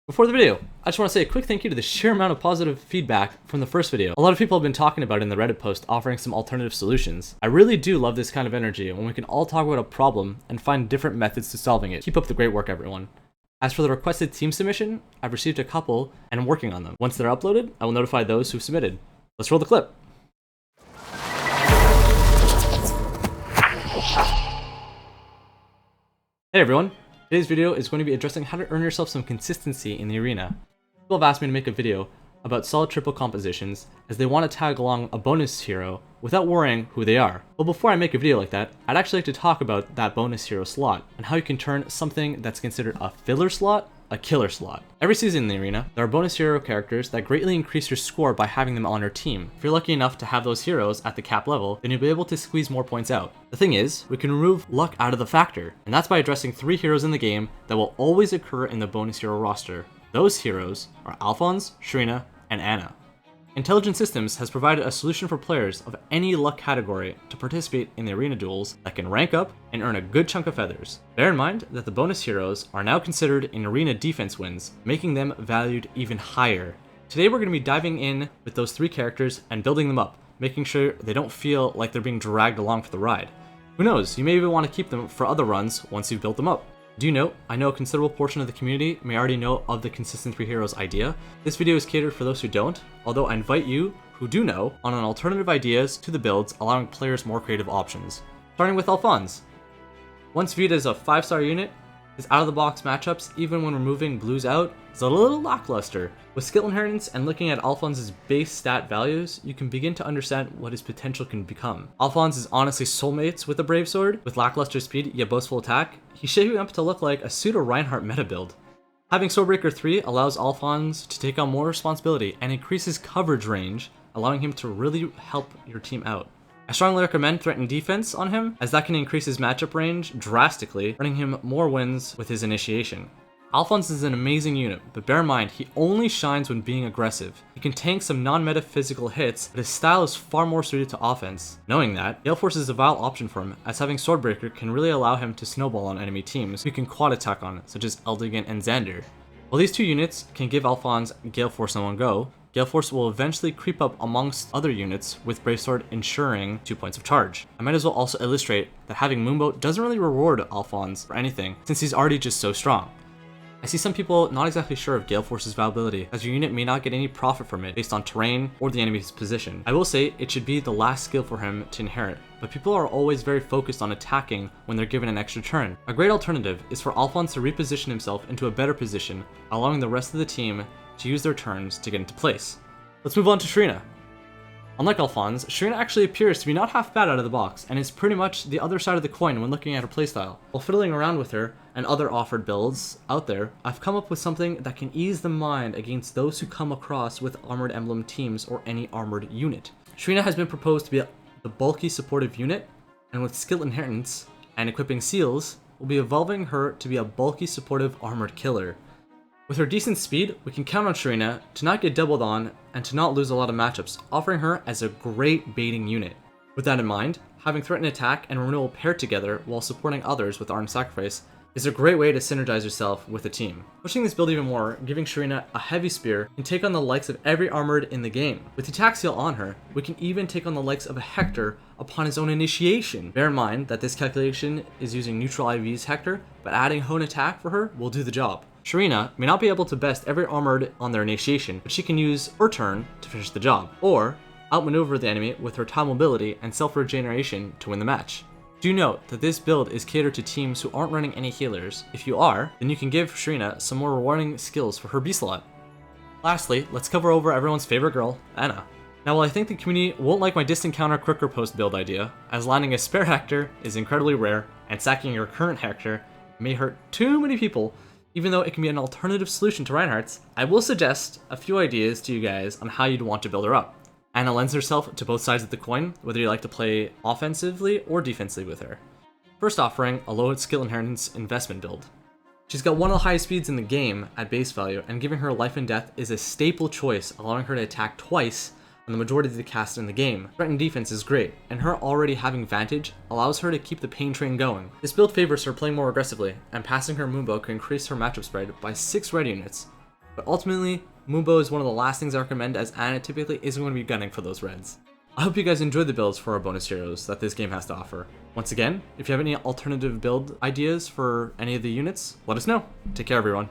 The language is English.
Before the video, I just want to say a quick thank you to the sheer amount of positive feedback from the first video. A lot of people have been talking about it in the Reddit post offering some alternative solutions. I really do love this kind of energy when we can all talk about a problem and find different methods to solving it. Keep up the great work, everyone. As for the requested team submission, I've received a couple and I'm working on them. Once they're uploaded, I will notify those who submitted. Let's roll the clip. Hey everyone. Today's video is going to be addressing how to earn yourself some consistency in the arena. People have asked me to make a video about solid triple compositions as they want to tag along a bonus hero without worrying who they are. But before I make a video like that, I'd actually like to talk about that bonus hero slot and how you can turn something that's considered a filler slot a killer slot. Every season in the arena, there are bonus hero characters that greatly increase your score by having them on your team. If you're lucky enough to have those heroes at the cap level, then you'll be able to squeeze more points out. The thing is, we can remove luck out of the factor, and that's by addressing 3 heroes in the game that will always occur in the bonus hero roster. Those heroes are Alfonse, Sharena, and Anna. Intelligent Systems has provided a solution for players of any luck category to participate in the arena duels that can rank up and earn a good chunk of feathers. Bear in mind that the bonus heroes are now considered in arena defense wins, making them valued even higher. Today we're going to be diving in with those 3 characters and building them up, making sure they don't feel like they're being dragged along for the ride. Who knows, you may even want to keep them for other runs once you've built them up. Do note, I know a considerable portion of the community may already know of the consistent 3 heroes idea. This video is catered for those who don't, although I invite you, who do know, on an alternative ideas to the builds, allowing players more creative options. Starting with Alfonse. Once viewed as a 5-star unit, his out-of-the-box matchups, even when removing blues out, is a little lackluster. With skill inheritance and looking at Alfonse's base stat values, you can begin to understand what his potential can become. Alfonse is honestly soulmates with the Brave Sword, with lackluster speed yet boastful attack. He's shaping up to look like a pseudo-Reinhardt meta build. Having Swordbreaker 3 allows Alfonse to take on more responsibility and increases coverage range, allowing him to really help your team out. I strongly recommend Threaten Defense on him, as that can increase his matchup range drastically, earning him more wins with his initiation. Alfonse is an amazing unit, but bear in mind, he only shines when being aggressive. He can tank some non-meta physical hits, but his style is far more suited to offense. Knowing that, Galeforce is a viable option for him, as having Swordbreaker can really allow him to snowball on enemy teams who can quad attack on, such as Eldigan and Xander. While these 2 units can give Alfonse Galeforce in one go, Galeforce will eventually creep up amongst other units, with Brave Sword ensuring 2 points of charge. I might as well also illustrate that having Moonbow doesn't really reward Alfonse for anything, since he's already just so strong. I see some people not exactly sure of Galeforce's viability, as your unit may not get any profit from it based on terrain or the enemy's position. I will say it should be the last skill for him to inherit, but people are always very focused on attacking when they're given an extra turn. A great alternative is for Alfonse to reposition himself into a better position, allowing the rest of the team to use their turns to get into place. Let's move on to Sharena. Unlike Alfonse, Sharena actually appears to be not half bad out of the box, and is pretty much the other side of the coin when looking at her playstyle. While fiddling around with her and other offered builds out there, I've come up with something that can ease the mind against those who come across with Armored Emblem teams or any armored unit. Sharena has been proposed to be the bulky supportive unit, and with skill inheritance and equipping seals, we'll be evolving her to be a bulky supportive armored killer. With her decent speed, we can count on Sharena to not get doubled on and to not lose a lot of matchups, offering her as a great baiting unit. With that in mind, having Threaten Attack and Renewal paired together while supporting others with Armed Sacrifice is a great way to synergize yourself with a team. Pushing this build even more, giving Sharena a heavy spear can take on the likes of every armored in the game. With the attack seal on her, we can even take on the likes of a Hector upon his own initiation. Bear in mind that this calculation is using neutral IV's Hector, but adding Hone Attack for her will do the job. Sharena may not be able to best every armored on their initiation, but she can use her turn to finish the job, or outmaneuver the enemy with her tile mobility and self-regeneration to win the match. Do note that this build is catered to teams who aren't running any healers. If you are, then you can give Sharena some more rewarding skills for her B slot. Lastly, let's cover over everyone's favorite girl, Anna. Now, while I think the community won't like my distant counter quicker post build idea, as landing a spare Hector is incredibly rare, and sacking your current Hector may hurt too many people, even though it can be an alternative solution to Reinhardt's, I will suggest a few ideas to you guys on how you'd want to build her up. Anna lends herself to both sides of the coin, whether you like to play offensively or defensively with her. First, offering a low skill inheritance investment build. She's got one of the highest speeds in the game at base value, and giving her life and death is a staple choice, allowing her to attack twice on the majority of the cast in the game. Threaten defense is great, and her already having Vantage allows her to keep the pain train going. This build favors her playing more aggressively, and passing her Moonbow can increase her matchup spread by 6 red units. But ultimately, Moonbow is one of the last things I recommend, as Ana typically isn't going to be gunning for those reds. I hope you guys enjoyed the builds for our bonus heroes that this game has to offer. Once again, if you have any alternative build ideas for any of the units, let us know. Take care, everyone.